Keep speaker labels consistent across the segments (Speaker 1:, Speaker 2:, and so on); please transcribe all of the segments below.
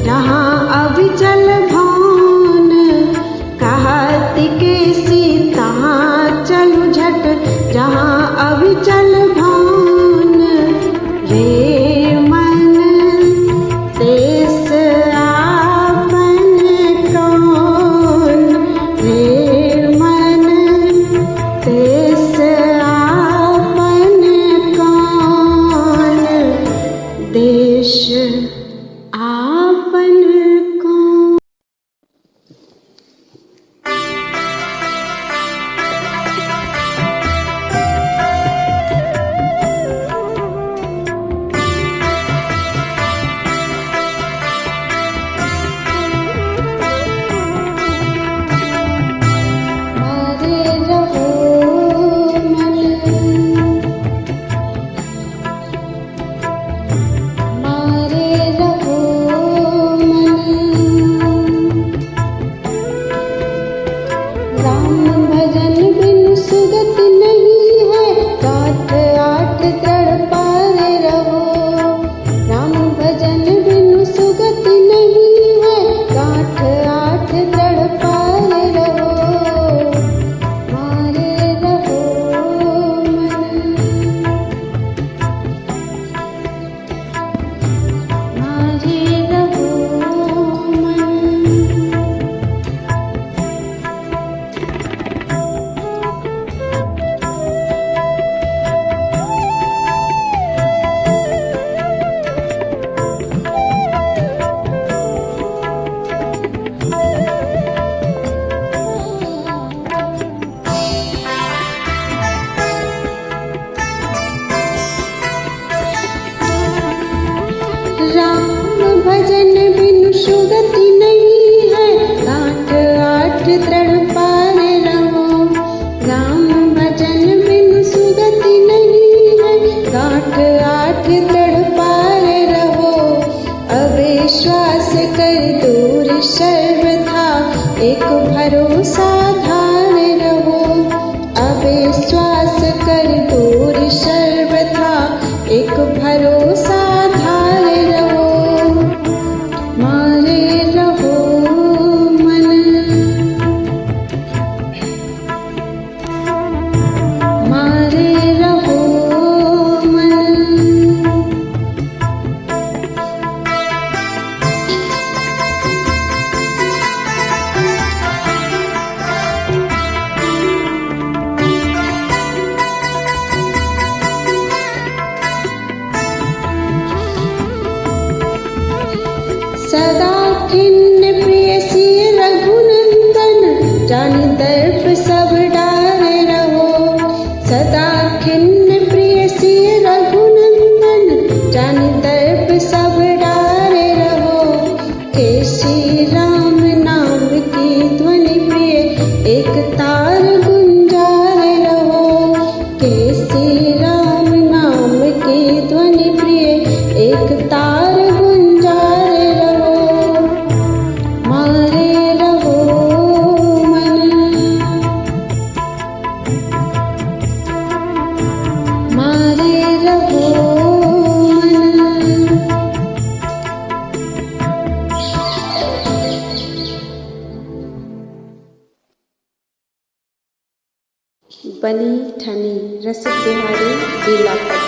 Speaker 1: जहाँ अविचल भान, कहत के सीता चलु झट, जहाँ अविचल भान। रे मन तेस आपन कौन, रे मन तेस आपन कौन, देश आपन कौन। मारे रहो मन, मारे रहो मन, राम भजन बिन सुगत नहीं है, गाठ आठ दृढ़ पारे रहो। राम भजन बिन सुगत नहीं है, गाठ आठ दृढ़ पारे रहो। मारे रहो मन, मारे रहो मन। राम भजन बिन सुगति नहीं है, गाठ आठ दृढ़ पारे रहो। राम भजन बिन सुगति नहीं है, गाठ आठ दृढ़ पारे रहो। अविश्वास कर दूर सर्वथा, एक भरोसा धारे रहो। अविश्वास कर दूर सर्वथा, एक भरोसा धारे रहो। मारे रहो मन, मारे रहो मन। सदा खिन्न प्रेयसी रघुनंदन, जान दर्प सब डारे रहो। सदा खिन्न प्रेयसी रघुनंदन, जान दर्प सब डारे रहो। केसी राम नाम की ध्वनि प्रिय, एक तार गुंजारे रहो। केसी राम नाम की ध्वनि प्रिय, एक तार गुंजारे रहो। मारे रहो मन, मारे रहो मन। बनी ठनी रसिक बिहारी लीलापत।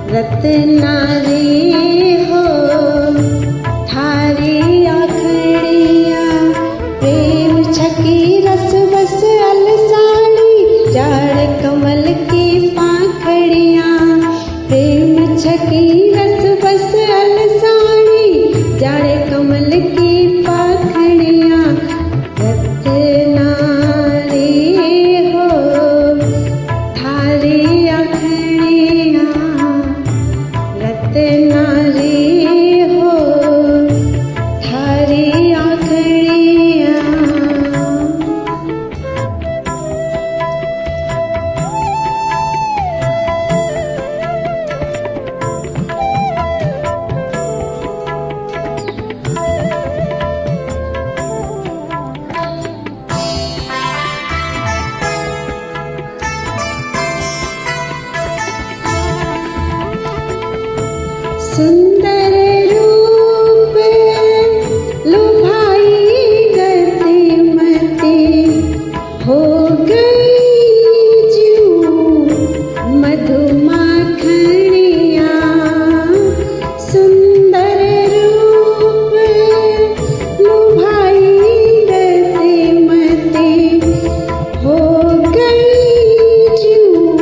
Speaker 1: रत्नारी हो थारी आखड़िया, प्रेम छक सुंदर रूप लुभाई गतिमती हो गई ज्यों मधुमाखनिया। सुंदर रूप लुभाई गतिमती हो गई ज्यों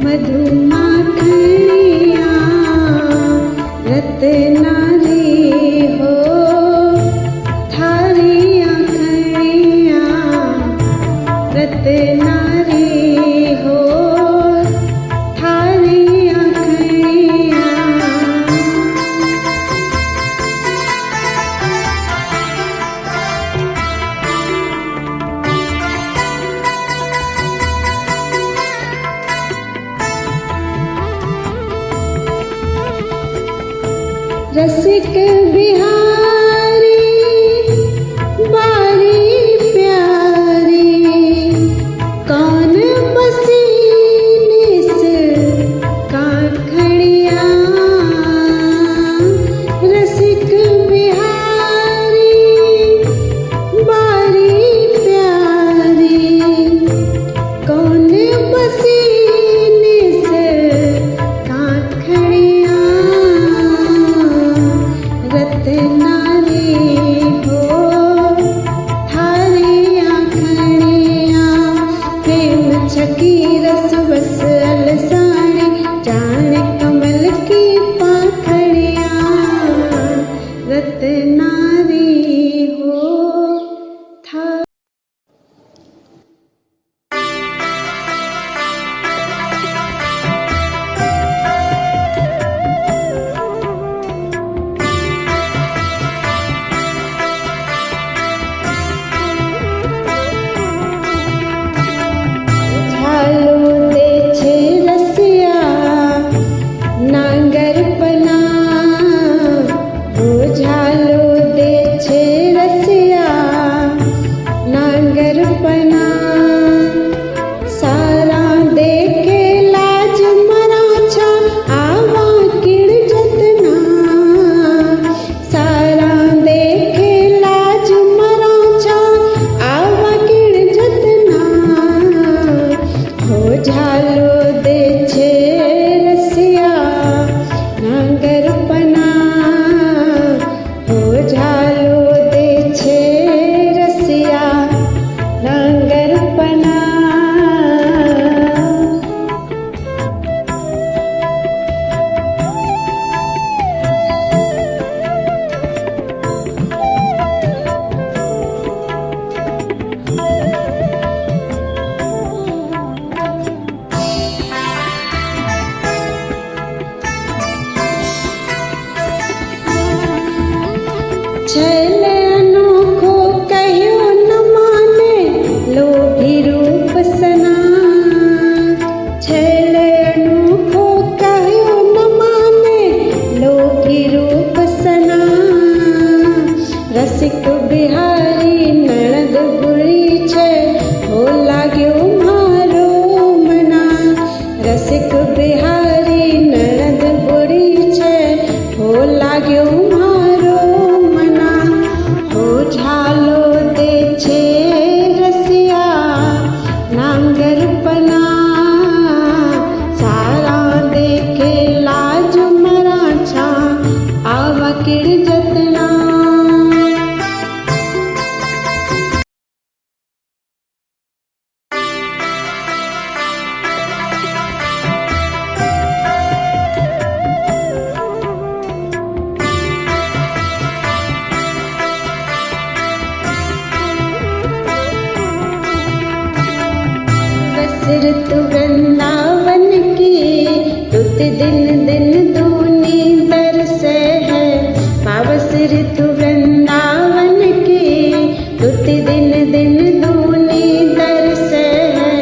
Speaker 1: मधुमाखनिया। रत्नारी हो थारी आँखियाँ, रत्नारी हो थारी आँखियाँ। रसिक बिहारी बारी प्यारी, कौन बसी निस काखड़िया। रसिक बिहारी बारी प्यारी, कौन बसी निस काखड़िया। रत्नारी हो थारी आँखियाँ, प्रेम छकी रस बस अलसाणी, जान कमल की पाखड़ियाँ। रत्नारी हो थारी। झालो दे छे रसिया नांगरपना, वो झालो दे छे रसिया नांगरपना। सारा देखे लाज मराछा आवा किण जतना। सारा देखे लाज मराछा आवा किण जतना। हो झालो दे छे रसिया नांगरपना, हो झालो दे छे रसिया नांगरपना। छैल अनोखो कहियो न माने लोभी रूप सना। छैल अनोखो कहियो न माने लोभी रूप सना। रसिक बिहारी नणद बुरी छे हो लाग्यो मारो मना। रसिक बिहारी नणद बुरी छे हो लाग्यो मारो मना। हो झालो दे छे रसिया नांगरपना। सारा देखे लाज मराछा आवा किण जतना। ऋतु वृंदावन की तुत दिन दिन दूनी तरसे है। पावस ऋतु वृंदावन की तुत दिन दिन दूनी तरसे है।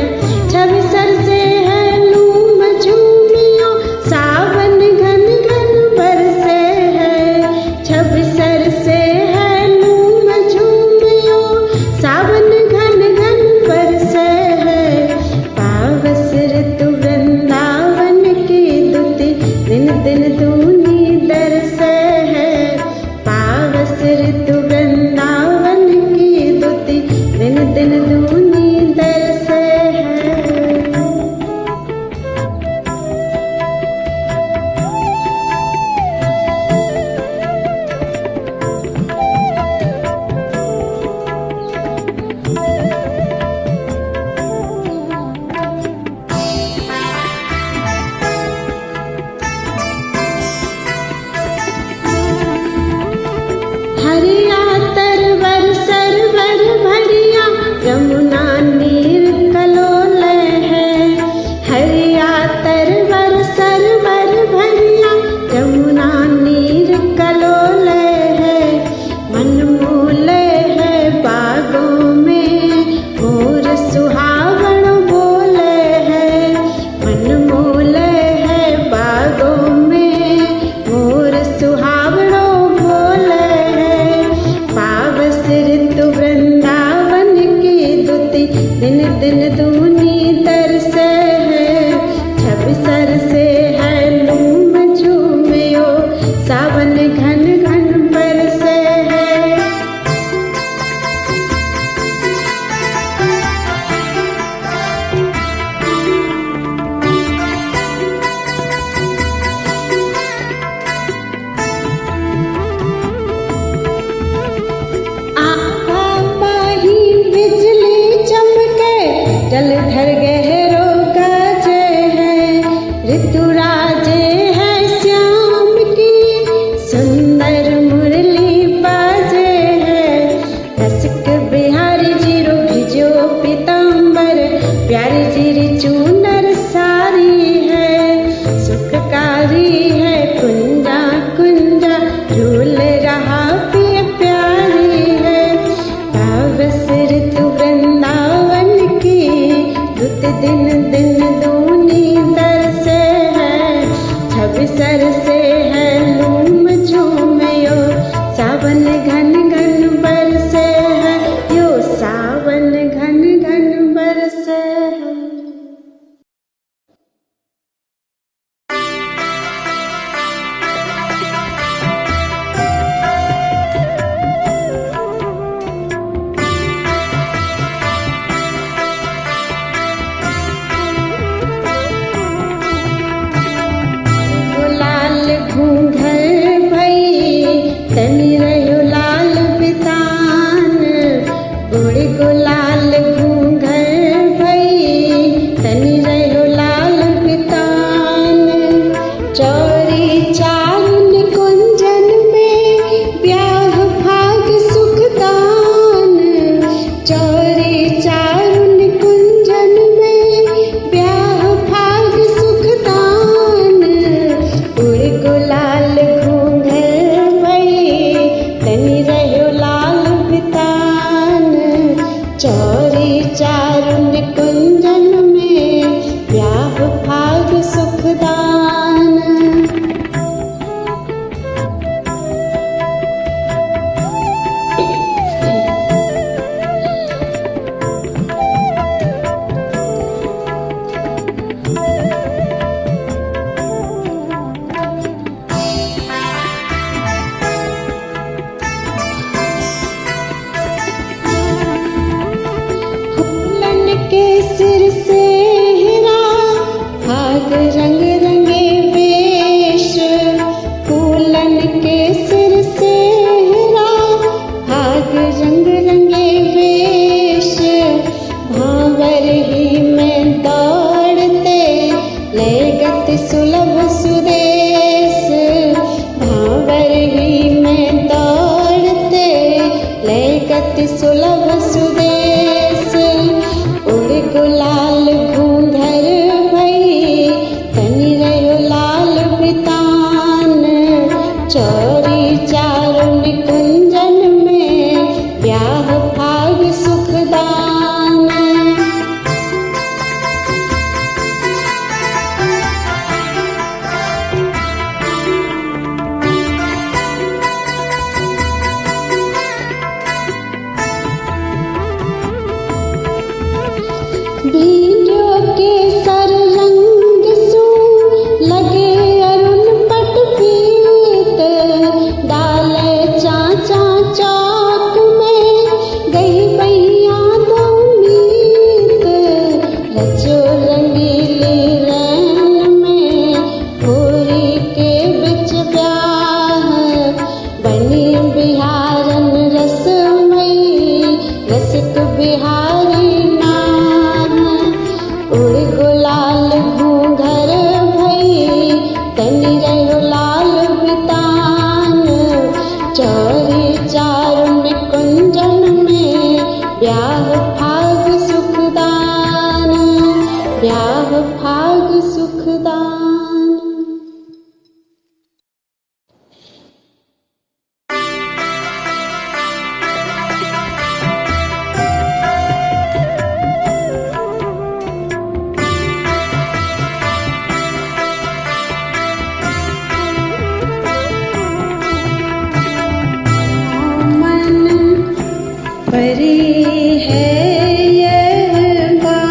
Speaker 1: छवि सरसे है लूम झूमियो सावन घन घन बरसे है। छवि सरसे है लूम झूमियो सावन घन घन बरसे है। पावस दिन दूनी दर से है, छब सर से है लूम झूमियो, सावन घन घन बरसे है। जलधर गहरो गाजे है, ऋतुराजे है श्याम की, सुंदर मुरली बाजे है। रसिक बिहारी जीरो भिजो पीताम्बर, प्यारी जीरी चूनर सारी है। सुखकारी है कुंजा कुंजा, झूल रहा प्रिय प्यारी है। पावस ऋतु वृंदावन की, रुत दिन दिन दूनी दर से है, छब सर से है लूम झूमियो, सावन घन घन बरसे है, यो सावन घन घन बरसे है। तनी रहो लाल बितान, गोड़े को लाल घूंघर भई, तनी रहो लाल बितान। चौरी चारुन कुंजन में, ब्याह भाग सुखदान। चौरी चारुन कुंजन में, ब्याह भाग सुखदान। गोड़े को लाल तनी रहो लाल बितान। चौरी चारुन कुंजन में, ब्याह भाग सुखदान। सिर से हिरा भाग रंग रंगे वेश, फूलन के सिर से हिरा भाग रंग रंगे वेश। भांवर ही में दौड़ते ले गति सुलभ सुदेश, भांवर ही में दौड़ते ले गति सुलभ सुदेश। लाल घूंघर भई, तनी रहो लाल बितान। चौरी चारुन कुंजन में, ब्याह भाग सुखदान। भींजो के सर रंग सू, लगे अरुण पट पीत। डाले चाचा चौक में, गई बैया दो मीत। रचो रंगीली रैन में, होरी के बिच ब्याह। बनी बिहारन रसमई, रसिक बिहारी लाल घूंघर भई, तनी रहो लाल बितान। चौरी चारुन कुंजन में, ब्याह भाग सुखदान। ब्याह भाग सुखदान। परी है यह बात।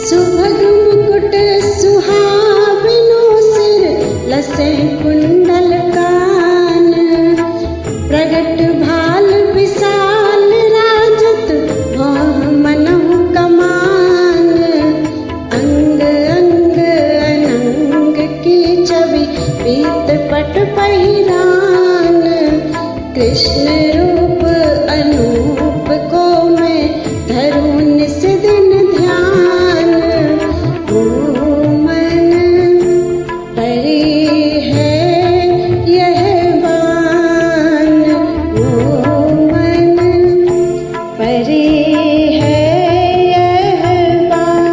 Speaker 1: सुभग मुकुट सुहावनो सिर लसे कुंडल कान प्रगट भाल विशाल राजत भौह मनहु कमान अंग अंग अनंग की छवि पीत पट पहिरान कृष्ण रूप अनूप को मैं धरूं निस दिन ध्यान ओ मन परे है यह बान ओ मन परे है यह बान।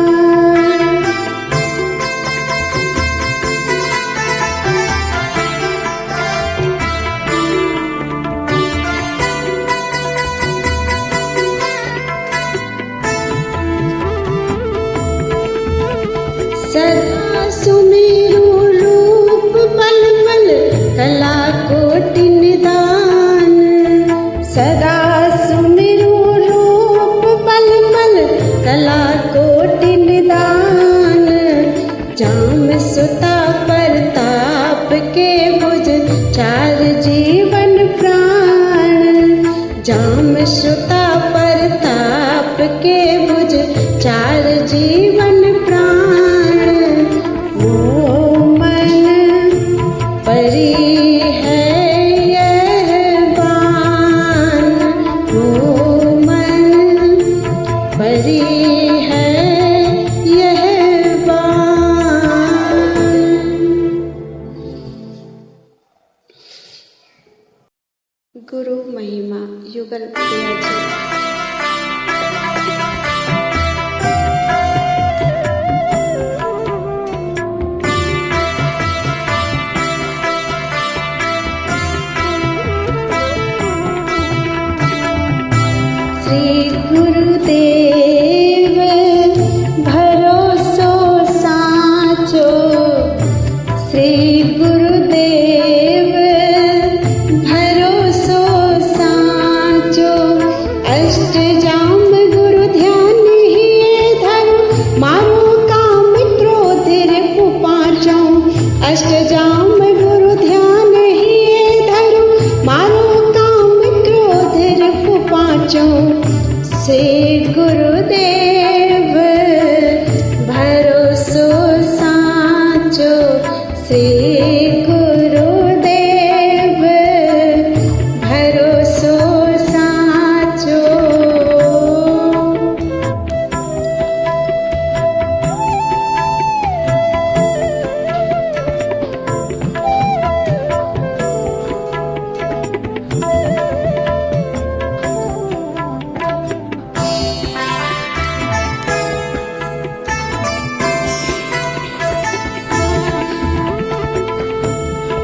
Speaker 1: सदा सुमेरु रूप पल पल कला कोटि निदान सदा सुमेरु रूप पल पल कला कोटि निदान जाम सुता परताप के भुज चार जीवन प्राण जाम सुता परताप के भुज चार जीवन प्राण ओ मन परी है यह बान ओ मन परी है यह बान। गुरु महिमा युगल प्रिया जी। श्री गुरुदेव भरोसो साचो श्री गुरुदेव भरोसो साचो अष्टजाम गुरु ध्यान ही धरो मारो काम क्रोध रिपु पाचो अष्टजाम गुरु ध्यान ही धरो मारो काम क्रोध रिपु पाचो से गुरुदेव भरोसो साचो से गुरुदेव भरोसो साचो।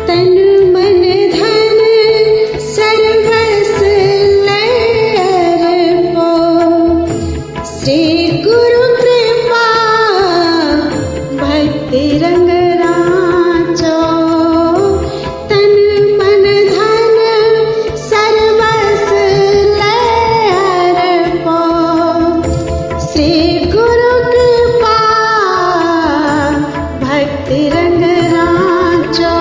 Speaker 1: तन मन धन सर्वस लय अर्पो श्री गुरु कृपा भक्ति रंग राचो तन मन धन सर्वस लय अर्पो श्री गुरु कृपा भक्ति रंग राचो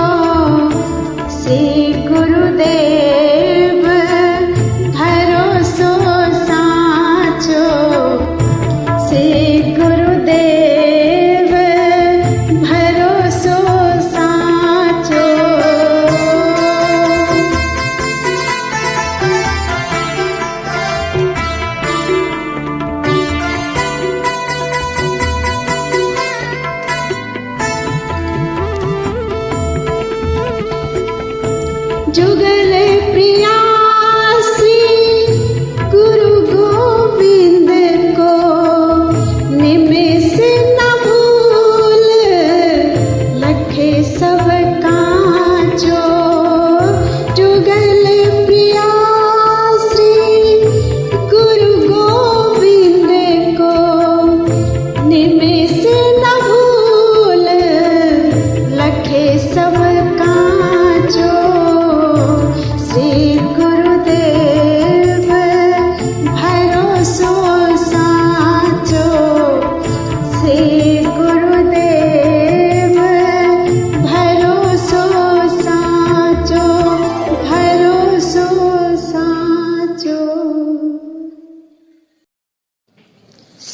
Speaker 1: श्री गुरुदेव भरोसो साचो श्री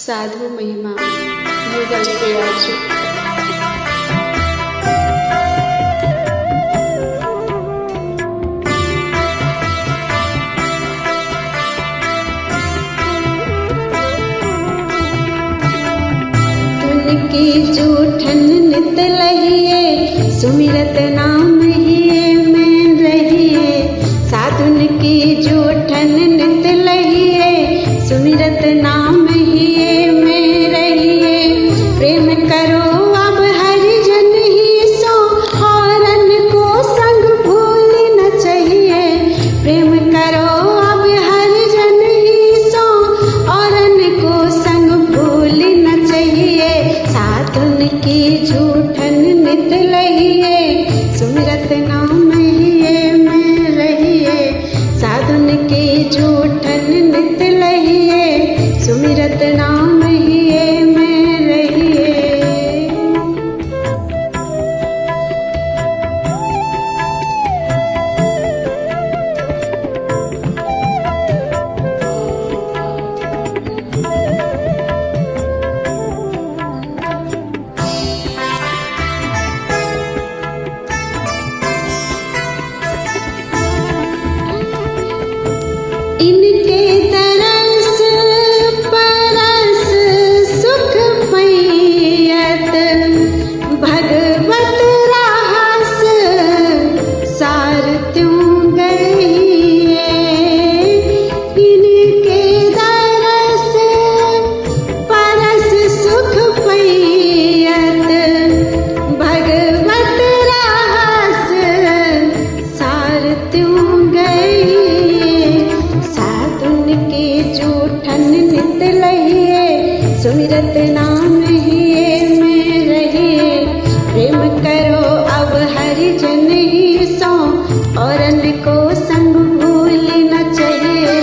Speaker 1: साधु महिमा युगल के आजू। की जूठन नित लहिए सुमिरत नाम हिए में रहिए। साधुन की जूठन नित लहिए सुमिरत नाम हिए में रहिए। प्रेम करो अब हरि जन ही सो हौरन को संग भूल न चाहिए। प्रेम करो अब हरि जन ही सो हौरन को संग भूल न चाहिए। साधुन की जूठन नित लहिए सुमिरत नाम हिए में रहिए। साधुन की जूठन नित लहिए सुमिरत नाम हिए में रहिए। इनके तरस परस सुख पैयत भगवत रहस सार त्यों गइए। इनके तरस परस सुख पैयत भगवत रहस सार त्यों गइए। साधुन की जूठन नित लहिए सुमिरत नाम हिए में रहिए। प्रेम करो अब हरि जन ही सो औरन को संग भूल न चाहिए।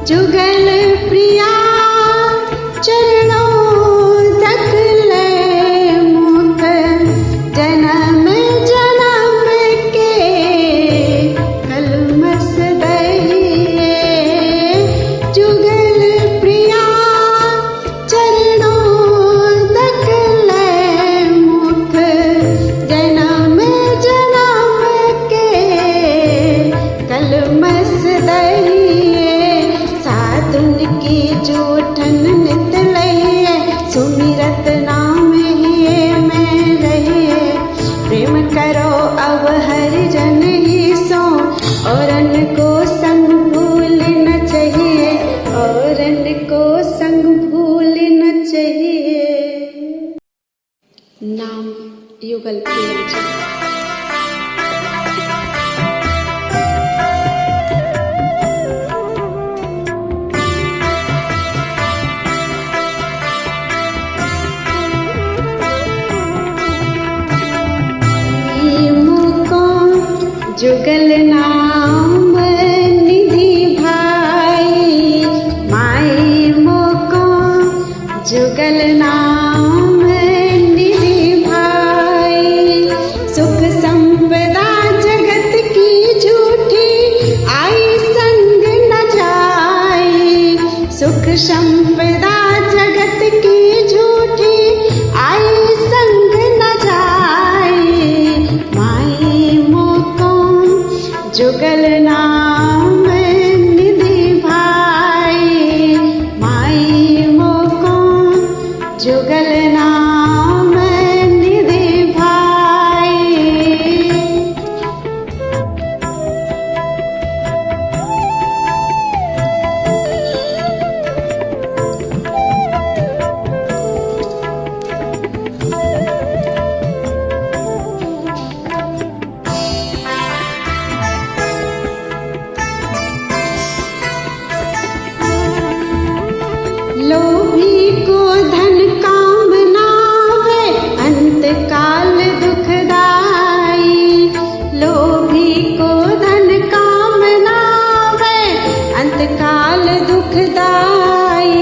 Speaker 1: जुगल प्रिया चरणों तक ले मुख जन्म जन्म के कलमस दहिए। जुगल प्रिया चरणों तक ले मुख जन्म जन्म के कलमस दहिए। साधुन की जूठन नित लहिए सुमिरत नाम हिए में रहिए। प्रेम करो अब हरि जन ही सो औरन को संग भूल न चाहिए। औरन को संग भूल न चाहिए। नाम युगल के आजू। जुगल नाम निधि भाई माई मोको जुगल नाम निधि भाई। सुख संपदा जगत की झूठी आई संग न जाई। सुख संपदा जगत की झूठी आई संग न जाई। माई मोको जुगल नाम निधि भाई माई मोको जुगल नाम निधि भाई। लोभी को धन कामना है अंत काल दुखदाई। लोभी को धन कामना है अंत काल दुखदाई।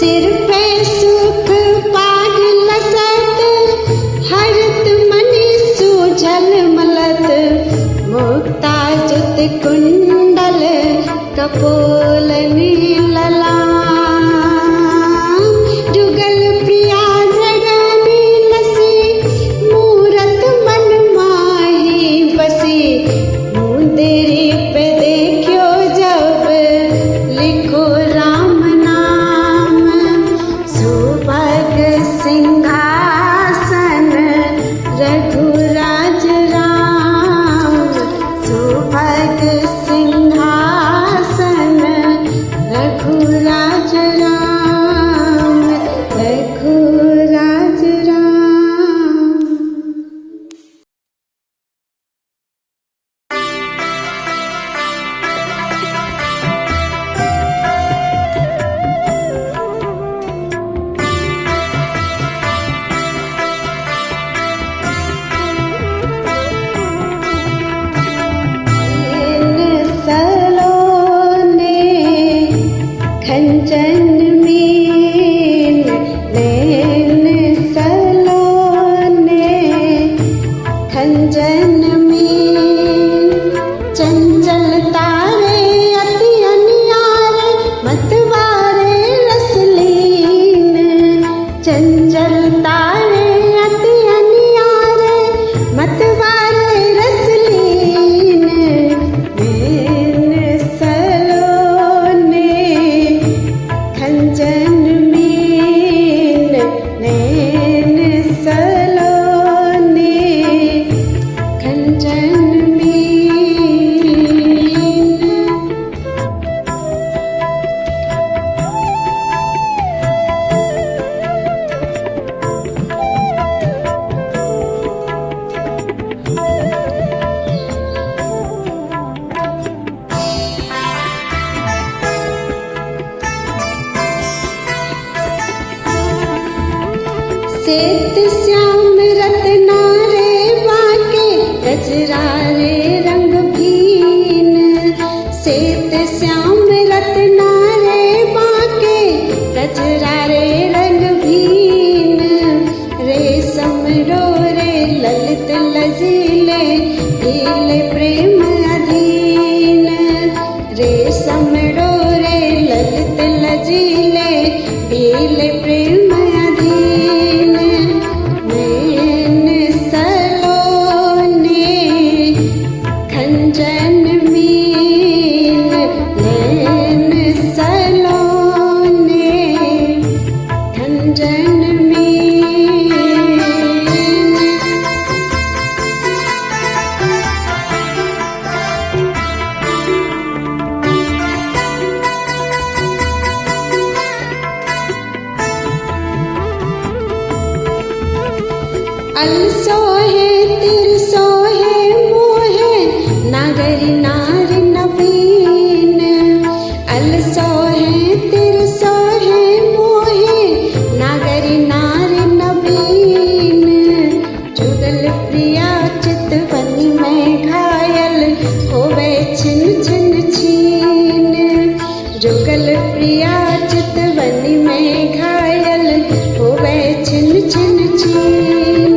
Speaker 1: सिर पे सुख पाग लसत, हरत मनि सूझल मलत, मुक्ता जुत कुंडल कपोल नीलला, जुगल प्रिया जगनी लसी, मूरत मन माही बसी, मुंदेरी पे देखियो जब लिखो राम नाम, सुभग सिंहासन रघुराज राम, सुभग सिंहासन रघुराज राम, रघुराज राम। सलोने खंजन मीन, नैन सलोने खंजन मीन, चंचल तारे अति अनियारे, मतवारे रसलीन, चंचल तारे अति अनियारे, मतवारे रसलीन, नैन सलोने खंजन मीन, नैन सलोने खंजन मीन। श्वेत श्याम रत्ना रे बाके, गजरा रे रंग भीन, श्वेत श्याम रत्ना रे बाके, गजरा रे रंग भीन, रेशम डोरे ललित लजीले, ढीले प्रेम अधीन, रेशम डोरे ललित लजीले, ढीले प्रेम अधीन, नैन सलोने खंजन मीन, नैन सलोने खंजन मीन। अलसोहे तिरसोहे मोहे, नागरी नारी नवीन, अलसोहे तिरसोहे मोहे, नागरी नारी नवीन, जुगल प्रिया चितवनी में घायल, होवे छिन छिन छीन, जुगल प्रिया चितवनी में घायल, होवे छिन छिन छीन,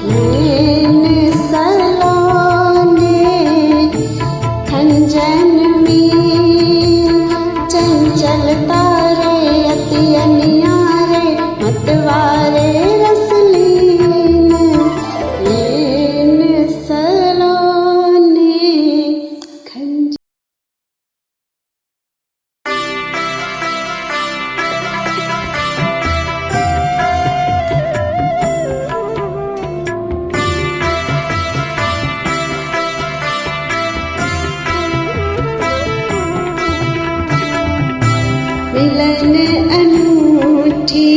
Speaker 1: नैन सलोने खंजन मीन, चंचल तारे अति अनियारे, मतवारे रसलीन, नैन सलोने खंजन। मिलन अनूठी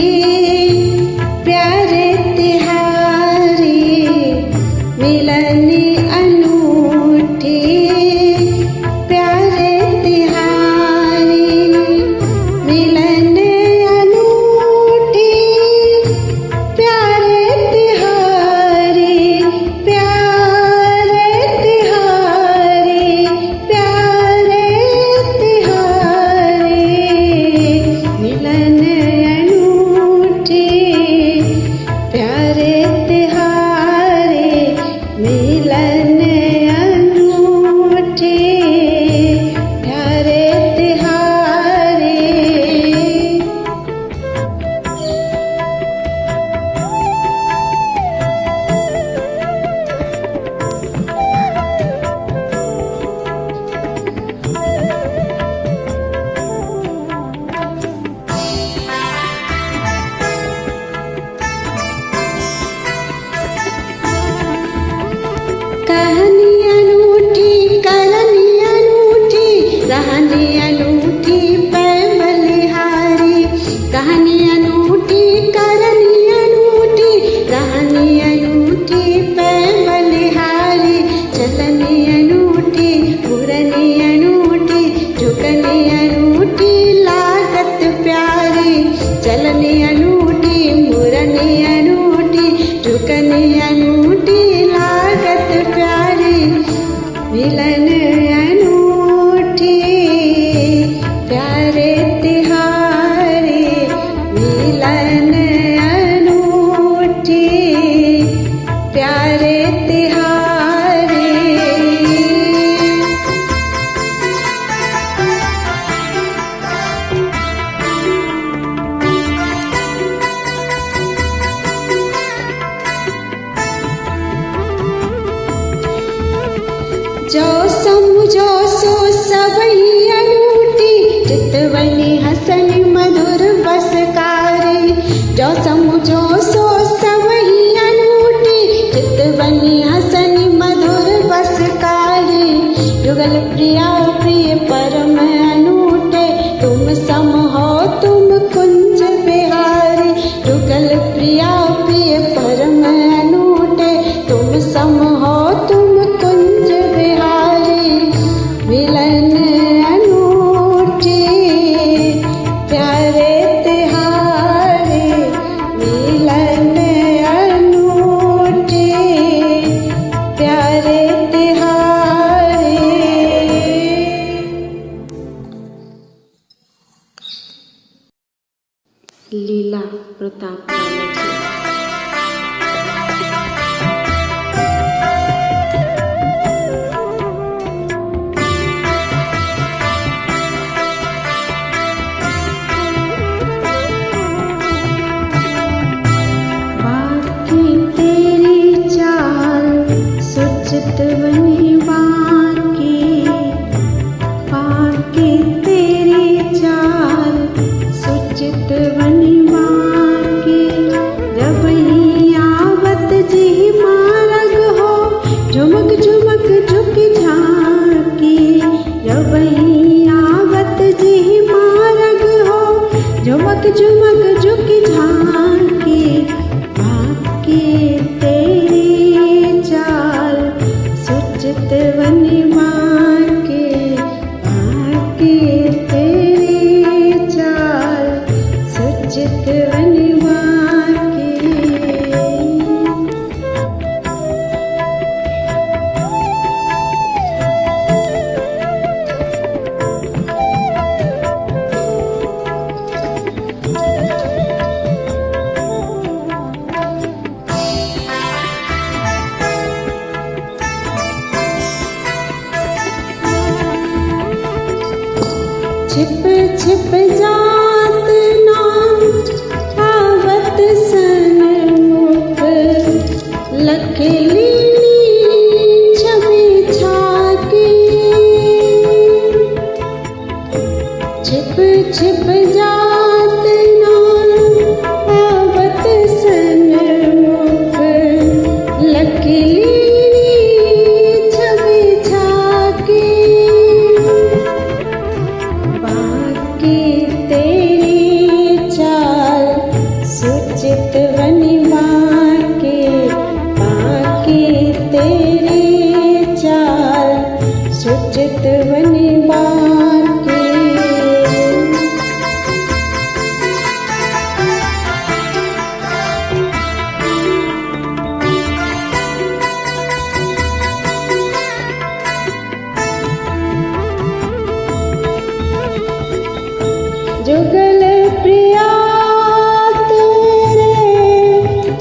Speaker 1: प्यारे तिहारी, मिलन अनूठी प्यारे तिहारी, मिलन अनूठी प्यारे तिहारी, प्यारे तिहारी, प्यारे तिहारी, मिलन प्यारे तिहारे। कहानी अनूठी, करनी अनूठी, कहानी अनूठी पैर बलिहारी। कहानी अनूठी, करनी अनूठी, कहानी अनूठी पैर बलिहारी। चलनी अनूठी, मुरनी अनूठी, झुकनी अनूठी, लागत प्यारी। चलनी अनूठी, मुरनी अनूठी, झुकनी अनूठी, लागत प्यारी। मिलन अनूठी, प्यारे तिहारे। मिलन अनूठी, प्यारे तिहारे। जो समझो सो सबई अनूठी, चितवनी हसनी मधुर बसकारी। जो समझो सो सबई अनूठी, चितवनी हसनी मधुर बसकारी। युगल प्रिया प्रिय परम अनूठे, तुम सम हो तुम कुंज बिहारी। युगल प्रिया प्रिय परम अनूठे, तुम सम हो तुम कुंज बिहारी। मिलन अनूठी, प्यारे तिहारे। मिलन अनूठी, प्यारे तिहारे। लीला प्रताप बालाजी। बाकी तेरी चाल सुचित बनी बाकी। बाकी तेरी चाल सुचित बनी बाकी। रवैया आवत जी मारग हो, झुमक झुमक झुक झांकी। रवैया आवत जी मारग हो, झुमक झुमक झुक झांकी। बाकी तेरी चाल सुचित बनी बाकी। बाकी तेरी चाल सुचित बनी बाकी। छिप छिप जात नाम आवत सन्मुख। लखली छवि छाकी। छिप छिप जात नाम आवत सन्मुख। लखली छवि छाकी। बाकी तेरी चाल सुचित बनी बाकी। बाकी तेरी चाल सुचित बनी बाकी। जुगल प्रिया तेरे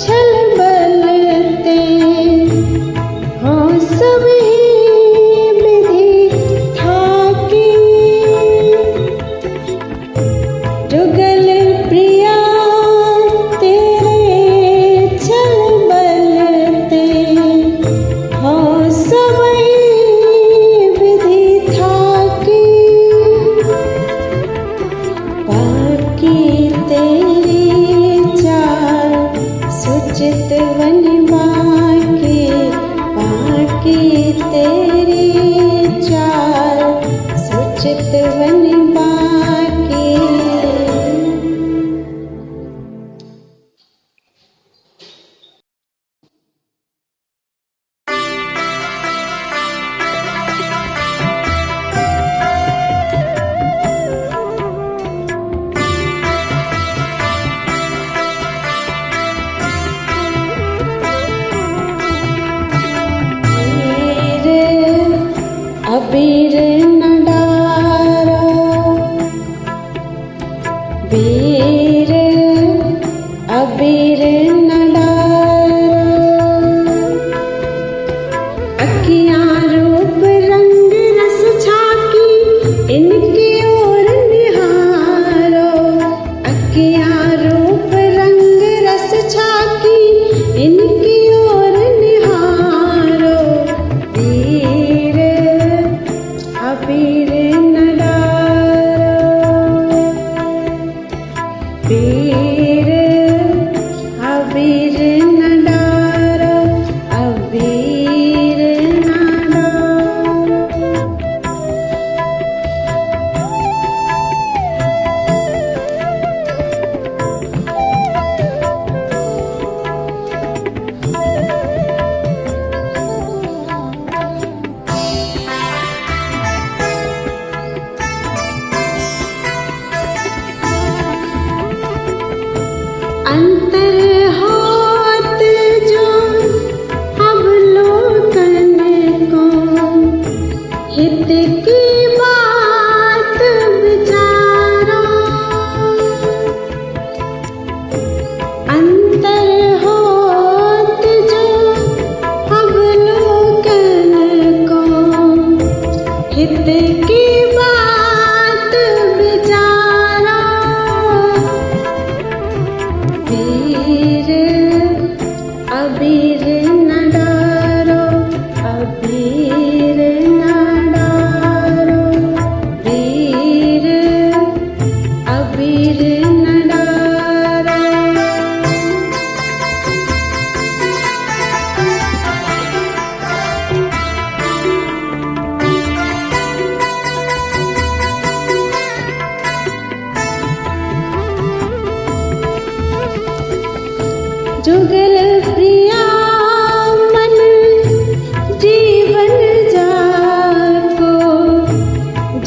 Speaker 1: छल बलते हो, सभी विधि अबीर न डारो, वीर अबीर न डारो। अखियाँ रूप रंग रस झांकी, इनकी ओर निहारो। अखियाँ रूप रंग रस झांकी, इनकी ओर निहारो। वीर अबीर न डारो, वीर अबीर न डारो, अबीर न डारो। अंतर होत जो अब लोकन को, हित की बात विचारो। अंतर होत जो अब लोकन को, हित की बात विचारो। वीर अबीर न डारो, अबीर न डारो। वीर अबीर न डारो। जुगल प्रिया मन जीवन जाको,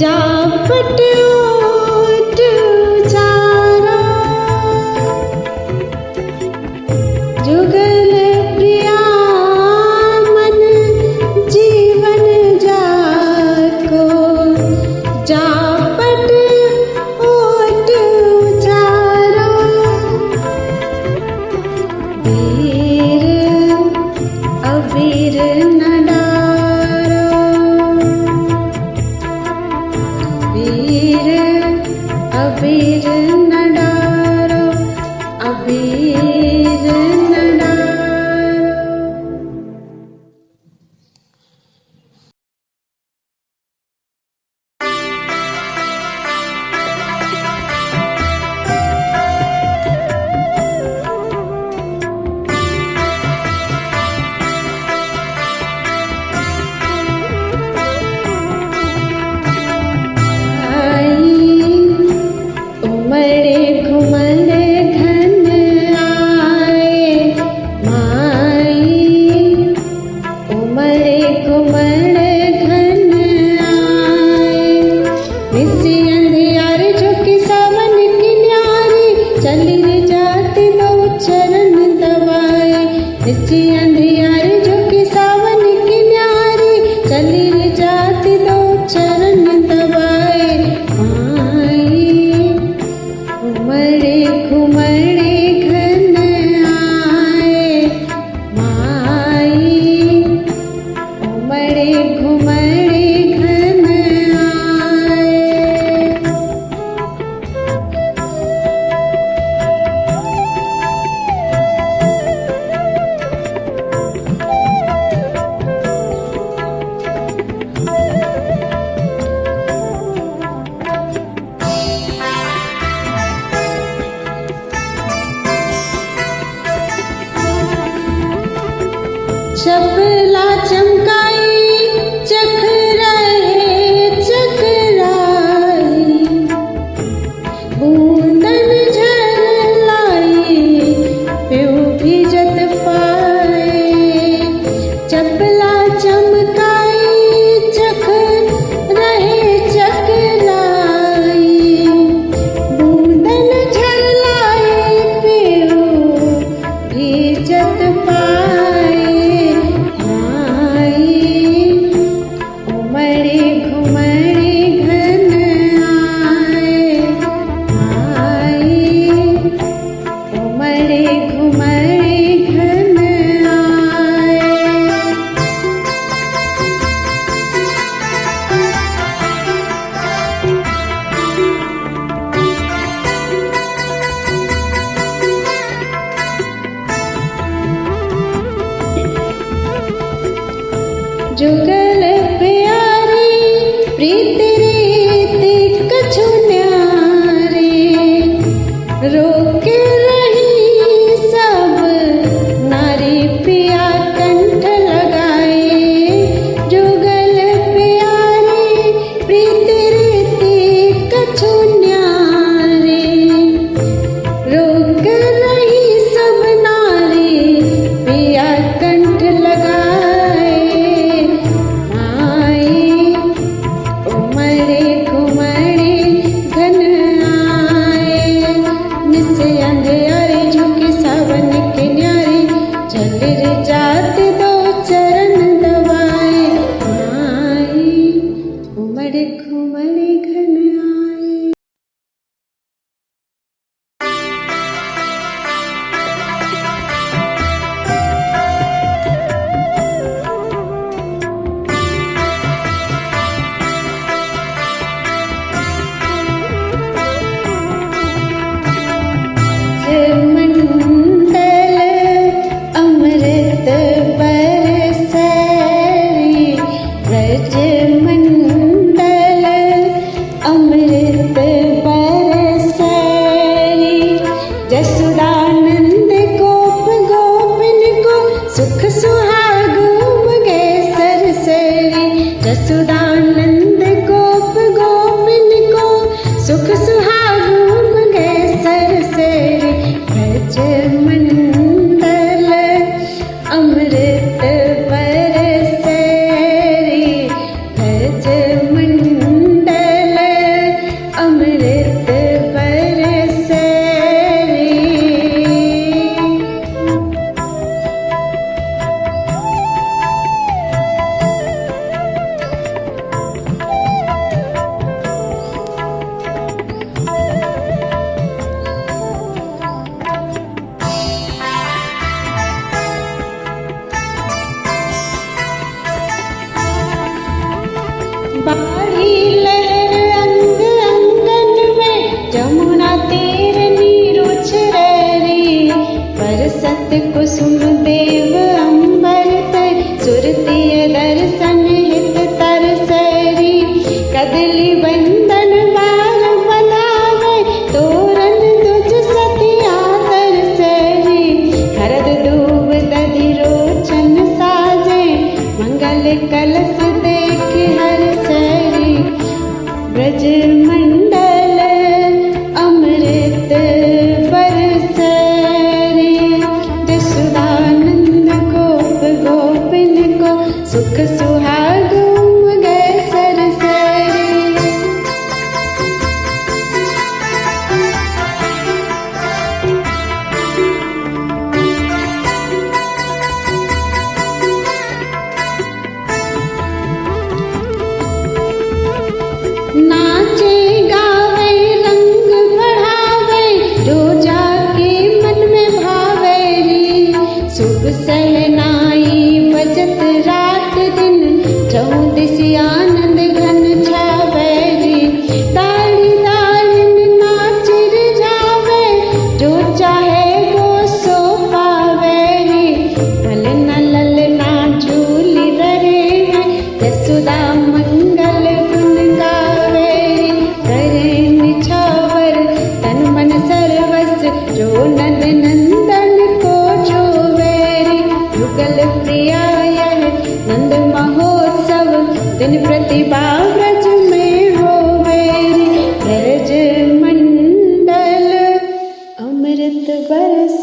Speaker 1: जापट ओट उचारो। जुगल प्रिया मन जीवन जाको, जापट ओट उचारो। वीर अबीर न डारो, घुमड़ घन आए। जसुदानंद गोप गोपिन को सुख सुहागुम गे सरसरी। जसुदानंद गोप गोपिन को सुख सुहागुम गे सरसरी। ब्रज मंडल अमृत बरसरी। ब्रज मंडल अमृत बरसरी। बाड़ी लहर अंग अंगन में जमुना तीर नीर उछरेरी। बरसत कुसुम देव अंबर तर सुरतीय दर्शन हित तरसरी। कदली बंदन बार बधावे तोरण तुझ सतिया तरसरी। हरद दूब दधि रोचन साजे मंगल कलश देख हर सरी। ब्रज मंडल अमृत बरसरी। जसुदानंद गोप गोपिन को सुख सुहागुम गे सरसरी। नाचे गावे रंग बढ़ावे जो जाके मन में भावेरी। शुभ सहनाई बजत रात दिन चौदिसी आनंद घन छावेरी। ताली तालिन नाच रिझावे जो चाहे वो सो पावेरी। ललना ललना झूली रहे हैं जसुदा मंगल गुण गावेरी। करे निछावर तन मन सर्वस जो नंद नंदन को जोवेरी। युगल प्रिया यह नंद महोत्सव दिन प्रतिभा व्रज में होवेरी। ब्रज मंडल अमृत बरस।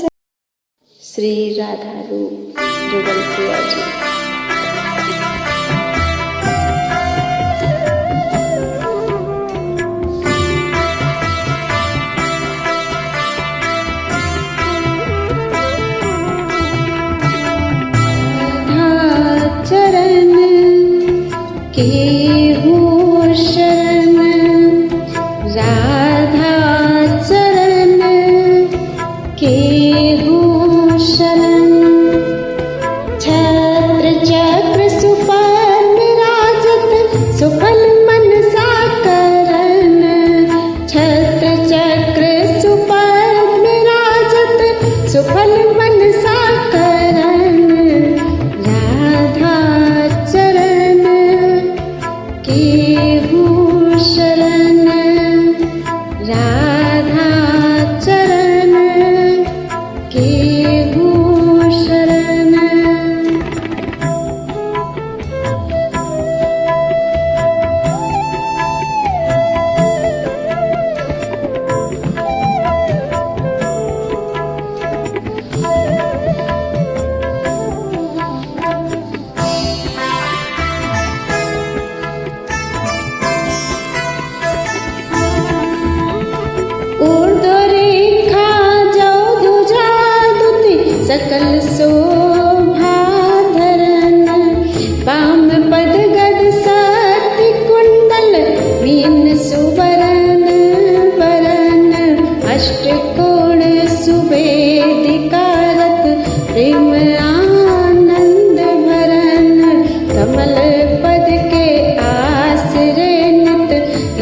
Speaker 1: श्री राधा रूप जुगल प्रिया जी। चरण केहू शरण। राधा चरण केहू शरण। छत्र चक्र सुपर्ण राजत सुफल मनसा करन। छत्र चक्र सुपर्ण राजत सुफल मनसा करन। राधा चरण केहू शरण। राधा चरण केहू शरण।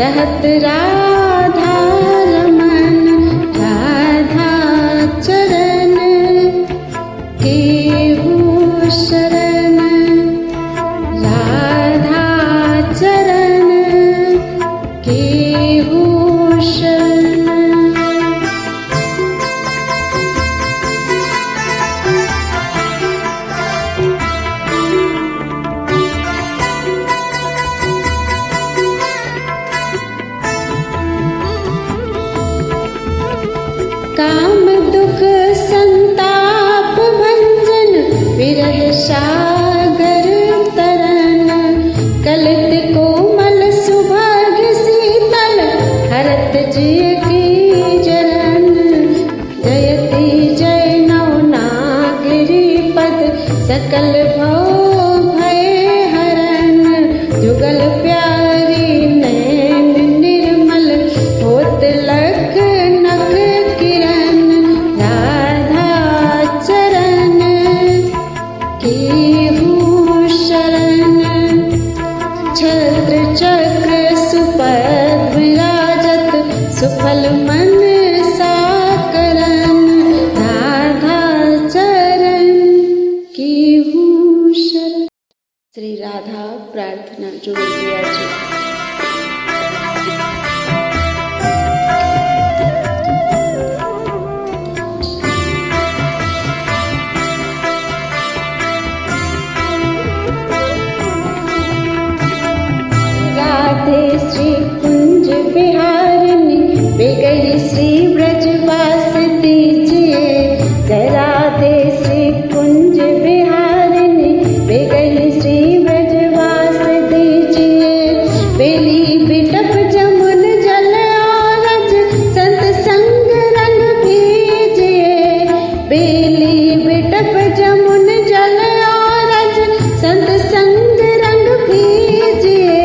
Speaker 1: रहत राधा रमन, राधा चरण केहू शरण, राधा चरण केहू शरण। काम दुख संताप भंजन, विरह सागर तरन, कलित कोमल सुभाग्य शीतल, हरत जिय की जरन। जयति जय नव नागरी पद, सकल भव भय हरन। जुगल प्यारी नैन निर्मल, होत लख नख किरण, राधा चरण केहू शरण। छत्र चक्र सुपद विराजत, सुफल मन साकरन, राधा चरण केहू शरण। श्री राधा प्रार्थना जोड़ दिया जी। राधे श्री कुंज बिहारिणी, बेगई श्री ब्रजवास दीजिए। जय राधे श्री कुंज बिहारिणी, बेगई श्री ब्रजवास दीजिए। बेली बिटप जमुन जल आरज, संत संग रंग भीजिए। बेली बिटप जमुन जल आरज, संत संग रंग भीजिए।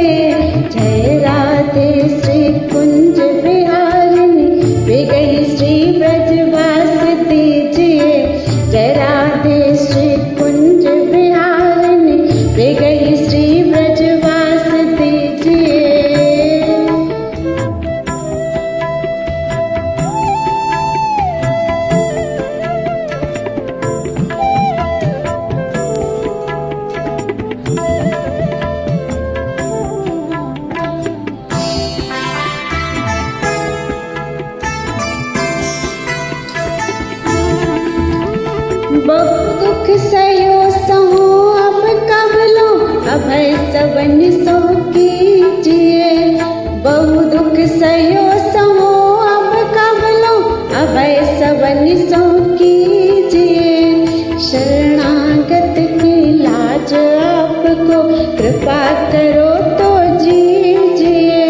Speaker 1: जय राधे श्री कुंज बिहारिणी, बेगई श्री ब्रजवास दीजिए। जय राधे श्री कुंज बिहारिणी, बेगई श्री ब्रजवास दीजिए। बहु दुख सयो सहो अब कब लो, अभय सबन सो कीजिए। बहु दुख सयो सहो अब कब लो, अभय सबन सो कीजिए। शरणागत की लाज आपको, कृपा करो तो जीजिए।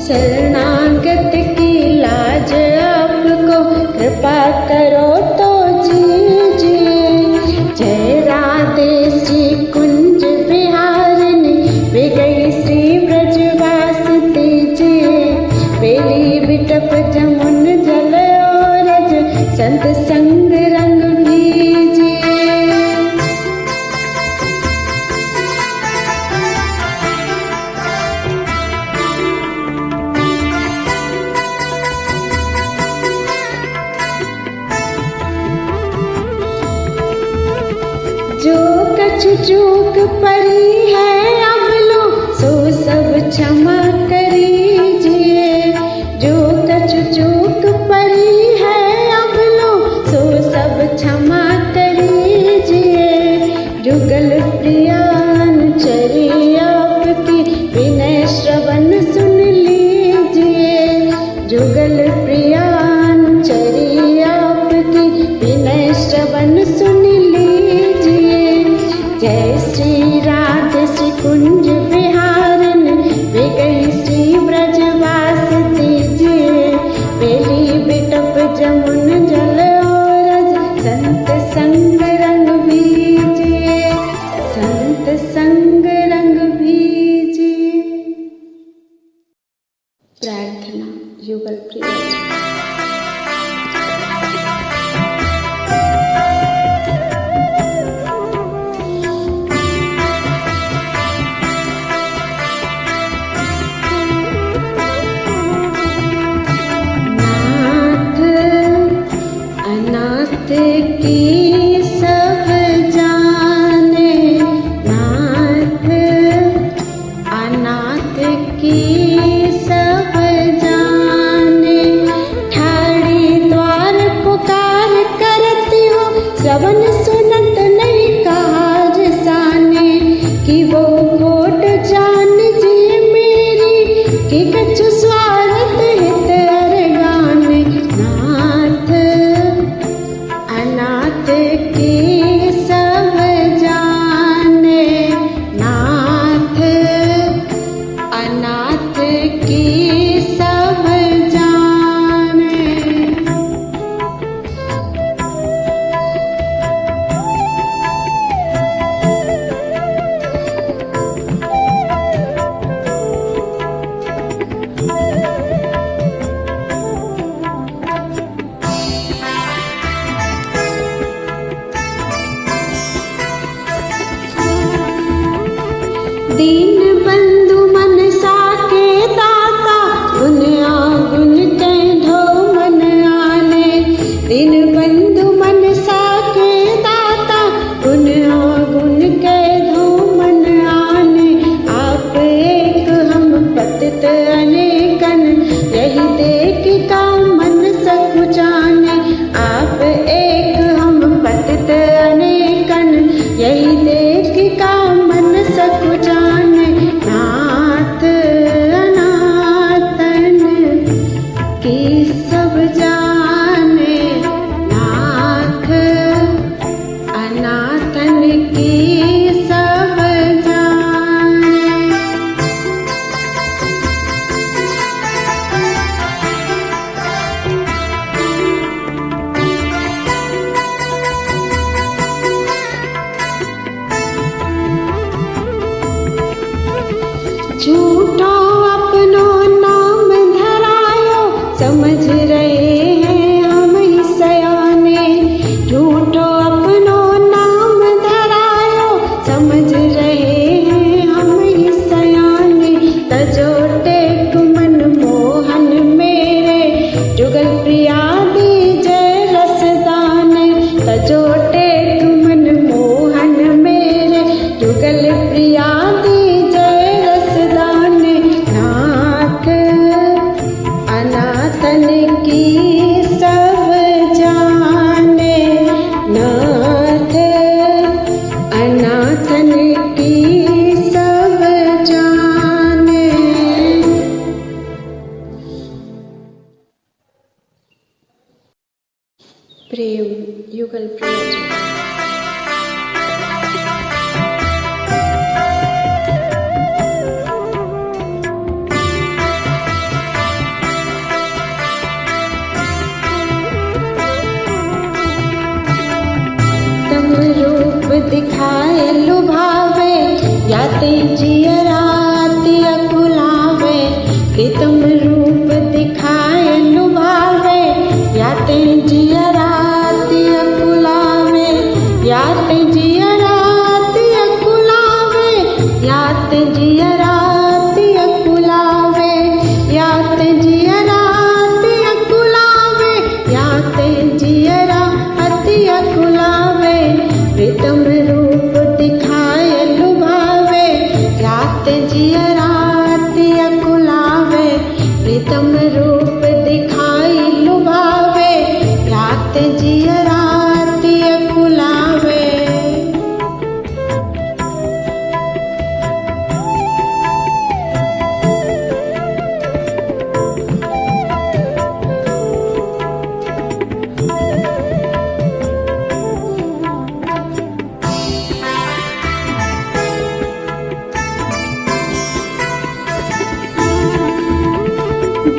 Speaker 1: शरणागत की लाज आपको, कृपा करो तो जीजिए। जय राधे श्री कुंज बिहारिणी, बेगई श्री ब्रजवास दीजिए। बेली बिटप जमुन जल औरज, संत संग रंग भीजिए। जो कछ चूक पड़ी है अब लो, सो सब क्षमा करीजिए। जो कछ चूक पड़ी है अब लो, सो सब क्षमा करीजिए। जुगल प्रियान चरी आपकी, विनय श्रवण सुन लीजिए। जुगल प्रियान चरी आपकी, विनय श्रवण सुन लीजिए। जय श्री राधे श्री कुंज बिहारिणी, बेगई श्री ब्रजवास दीजिए। बेली बिटप जमुन जल औरज, संत संग रंग भीजिए। संत संग रंग भीजिए। प्रार्थना युगल प्रिया। प्रेम युगल प्रियजन। तम रूप दिखाए लुभावे, याते जियराती अकुलावे। प्रीतम रूप दिखाए लुभावे, याते जियराती अकुलावे। याते जियराती अकुलावे, याते जियराती अकुलावे। याते जियराती अकुलावे, याते जियराती अकुलावे। प्रीतम रूप दिखाए लुभावे, याते जियराती अकुलावे। प्रीतम रूप दिखाई लुभावे, याते जियराती अकुलावे।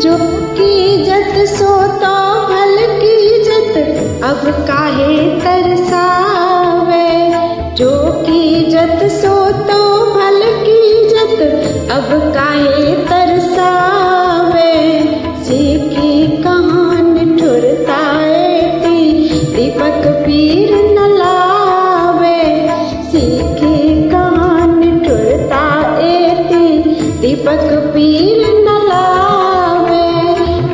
Speaker 1: जो कीजत सो तो भल कीजत, अब काहे तरसावे। जो कीजत सो तो भल कीजत, अब काहे तरसावे। सीखी कहान ठुरताएती, दीपक पीर न लावे। सीखी कहान ठुरताएती, दीपक पीर न लावे।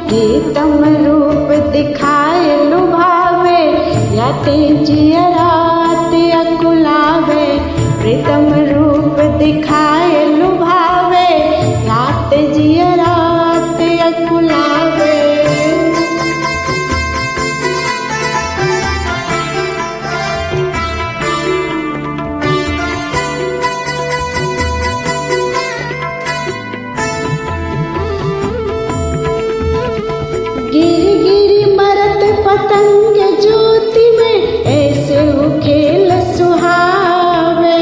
Speaker 1: प्रीतम रूप दिखाए लुभावे, याते जियराती अकुलावे। प्रीतम रूप दिखाए लुभावे, याते जियराती अकुलावे। गिरी गिरी मरत पतंग ज्योति में, ऐसे हो खेल सुहावे।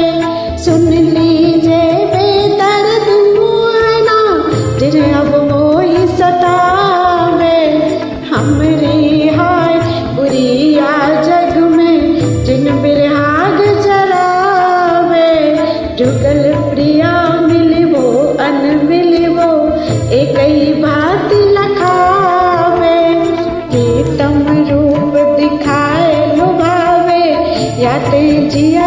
Speaker 1: सुन लीजे बेदर्द मुआना, जिन्हें अब मोही सतावे। हमरी हाय बुरिया जग में, जिन बिरहाग जरावे। जुगल प्रिया मिलिवो अन मिलिवो, एक ही बात लखावे। प्रीतम रूप दिखाए लुभावे, याते जिया